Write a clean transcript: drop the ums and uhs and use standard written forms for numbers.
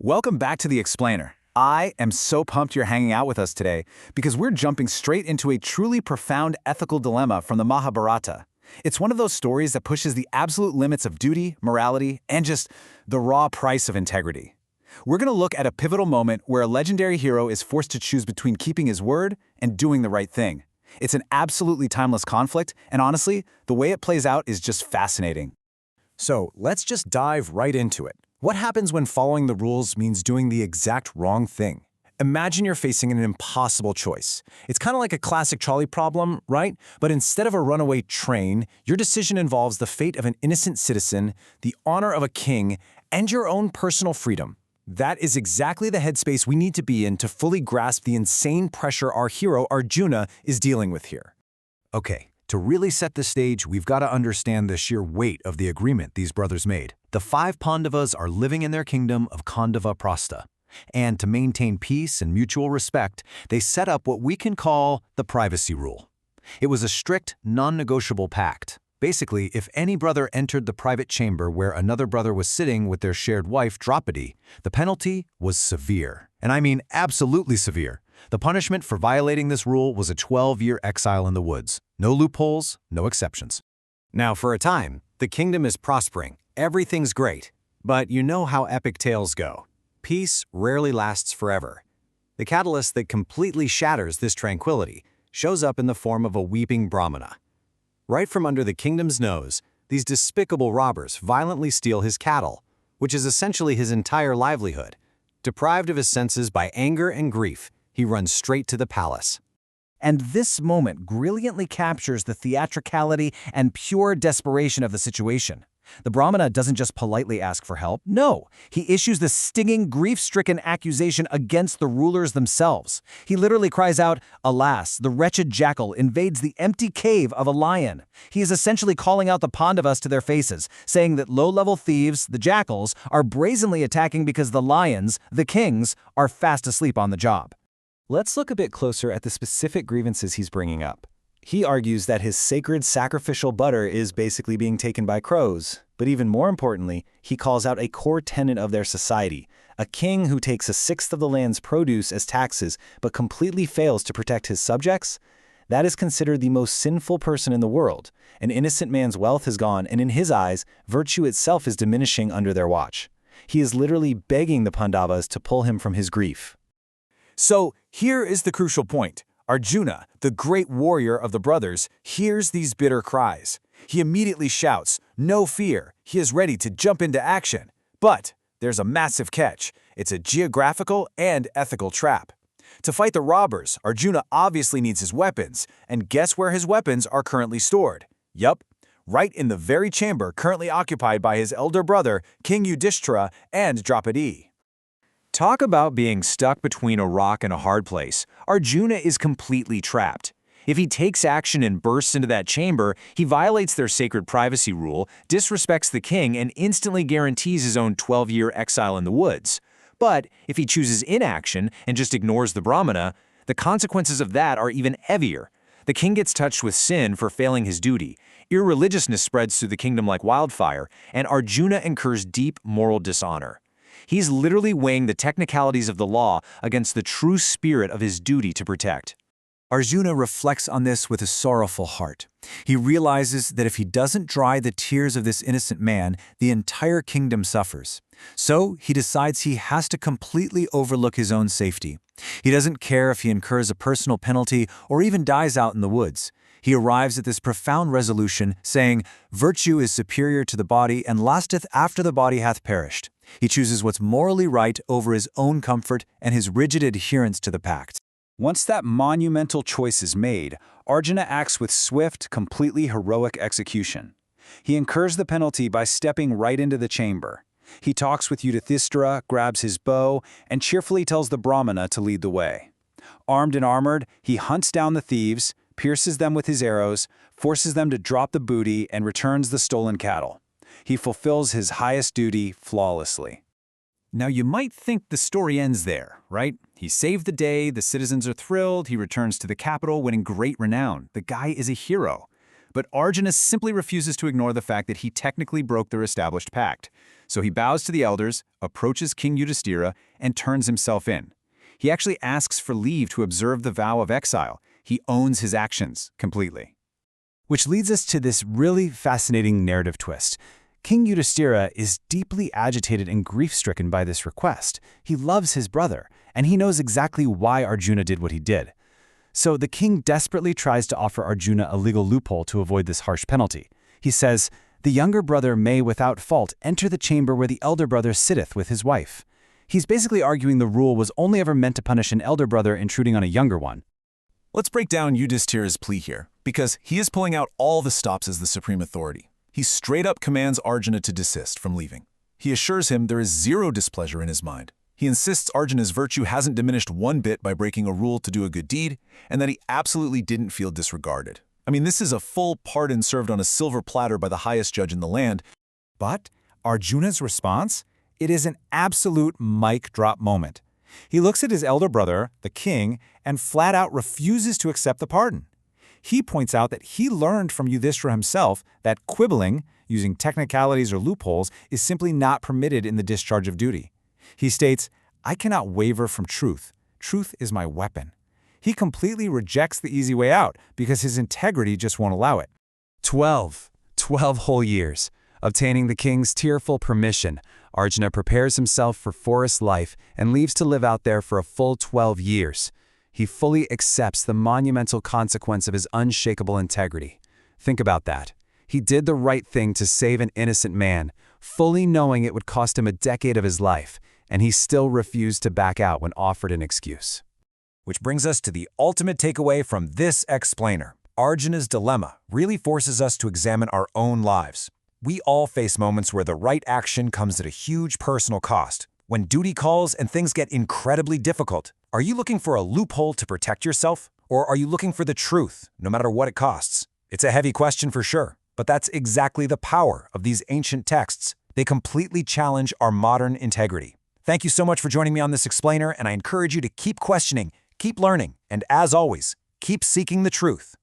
Welcome back to The Explainer. I am so pumped you're hanging out with us today because we're jumping straight into a truly profound ethical dilemma from the Mahabharata. It's one of those stories that pushes the absolute limits of duty, morality, and just the raw price of integrity. We're going to look at a pivotal moment where a legendary hero is forced to choose between keeping his word and doing the right thing. It's an absolutely timeless conflict, and honestly, the way it plays out is just fascinating. So let's just dive right into it. What happens when following the rules means doing the exact wrong thing? Imagine you're facing an impossible choice. It's kind of like a classic trolley problem, right? But instead of a runaway train, your decision involves the fate of an innocent citizen, the honor of a king, and your own personal freedom. That is exactly the headspace we need to be in to fully grasp the insane pressure our hero Arjuna is dealing with here. Okay, to really set the stage, we've got to understand the sheer weight of the agreement these brothers made. The 5 Pandavas are living in their kingdom of Khandavaprastha, and to maintain peace and mutual respect, they set up what we can call the privacy rule. It was a strict, non-negotiable pact. Basically, if any brother entered the private chamber where another brother was sitting with their shared wife, Draupadi, the penalty was severe. And I mean absolutely severe. The punishment for violating this rule was a 12-year exile in the woods. No loopholes, no exceptions. Now, for a time, the kingdom is prospering. Everything's great. But you know how epic tales go. Peace rarely lasts forever. The catalyst that completely shatters this tranquility shows up in the form of a weeping Brahmana. Right from under the kingdom's nose, these despicable robbers violently steal his cattle, which is essentially his entire livelihood. Deprived of his senses by anger and grief, he runs straight to the palace. And this moment brilliantly captures the theatricality and pure desperation of the situation. The Brahmana doesn't just politely ask for help. No, he issues the stinging, grief-stricken accusation against the rulers themselves. He literally cries out, "Alas, the wretched jackal invades the empty cave of a lion." He is essentially calling out the Pandavas to their faces, saying that low-level thieves, the jackals, are brazenly attacking because the lions, the kings, are fast asleep on the job. Let's look a bit closer at the specific grievances he's bringing up. He argues that his sacred sacrificial butter is basically being taken by crows. But even more importantly, he calls out a core tenet of their society, a king who takes 1/6 of the land's produce as taxes but completely fails to protect his subjects. That is considered the most sinful person in the world. An innocent man's wealth has gone, and in his eyes, virtue itself is diminishing under their watch. He is literally begging the Pandavas to pull him from his grief. So here is the crucial point. Arjuna, the great warrior of the brothers, hears these bitter cries. He immediately shouts, "No fear!" He is ready to jump into action. But there's a massive catch. It's a geographical and ethical trap. To fight the robbers, Arjuna obviously needs his weapons. And guess where his weapons are currently stored? Yup, right in the very chamber currently occupied by his elder brother, King Yudhishthira and Draupadi. Talk about being stuck between a rock and a hard place. Arjuna is completely trapped. If he takes action and bursts into that chamber, he violates their sacred privacy rule, disrespects the king, and instantly guarantees his own 12-year exile in the woods. But if he chooses inaction and just ignores the Brahmana, the consequences of that are even heavier. The king gets touched with sin for failing his duty. Irreligiousness spreads through the kingdom like wildfire, and Arjuna incurs deep moral dishonor. He's literally weighing the technicalities of the law against the true spirit of his duty to protect. Arjuna reflects on this with a sorrowful heart. He realizes that if he doesn't dry the tears of this innocent man, the entire kingdom suffers. So he decides he has to completely overlook his own safety. He doesn't care if he incurs a personal penalty or even dies out in the woods. He arrives at this profound resolution, saying, "Virtue is superior to the body and lasteth after the body hath perished." He chooses what's morally right over his own comfort and his rigid adherence to the pact. Once that monumental choice is made, Arjuna acts with swift, completely heroic execution. He incurs the penalty by stepping right into the chamber. He talks with Yudhishthira, grabs his bow, and cheerfully tells the Brahmana to lead the way. Armed and armored, he hunts down the thieves, pierces them with his arrows, forces them to drop the booty, and returns the stolen cattle. He fulfills his highest duty flawlessly. Now you might think the story ends there, right? He saved the day, the citizens are thrilled, he returns to the capital winning great renown. The guy is a hero. But Arjuna simply refuses to ignore the fact that he technically broke their established pact. So he bows to the elders, approaches King Yudhishthira, and turns himself in. He actually asks for leave to observe the vow of exile. He owns his actions completely. Which leads us to this really fascinating narrative twist. King Yudhishthira is deeply agitated and grief-stricken by this request. He loves his brother, and he knows exactly why Arjuna did what he did. So the king desperately tries to offer Arjuna a legal loophole to avoid this harsh penalty. He says, "The younger brother may without fault enter the chamber where the elder brother sitteth with his wife." He's basically arguing the rule was only ever meant to punish an elder brother intruding on a younger one. Let's break down Yudhishthira's plea here, because he is pulling out all the stops as the supreme authority. He straight up commands Arjuna to desist from leaving. He assures him there is zero displeasure in his mind. He insists Arjuna's virtue hasn't diminished one bit by breaking a rule to do a good deed, and that he absolutely didn't feel disregarded. I mean, this is a full pardon served on a silver platter by the highest judge in the land. But Arjuna's response? It is an absolute mic drop moment. He looks at his elder brother, the king, and flat out refuses to accept the pardon. He points out that he learned from Yudhishthira himself that quibbling, using technicalities or loopholes, is simply not permitted in the discharge of duty. He states, "I cannot waver from truth. Truth is my weapon." He completely rejects the easy way out because his integrity just won't allow it. 12 whole years. Obtaining the king's tearful permission, Arjuna prepares himself for forest life and leaves to live out there for a full 12 years. He fully accepts the monumental consequence of his unshakable integrity. Think about that. He did the right thing to save an innocent man, fully knowing it would cost him a decade of his life, and he still refused to back out when offered an excuse. Which brings us to the ultimate takeaway from this explainer. Arjuna's dilemma really forces us to examine our own lives. We all face moments where the right action comes at a huge personal cost. When duty calls and things get incredibly difficult, are you looking for a loophole to protect yourself? Or are you looking for the truth, no matter what it costs? It's a heavy question for sure, but that's exactly the power of these ancient texts. They completely challenge our modern integrity. Thank you so much for joining me on this explainer, and I encourage you to keep questioning, keep learning, and as always, keep seeking the truth.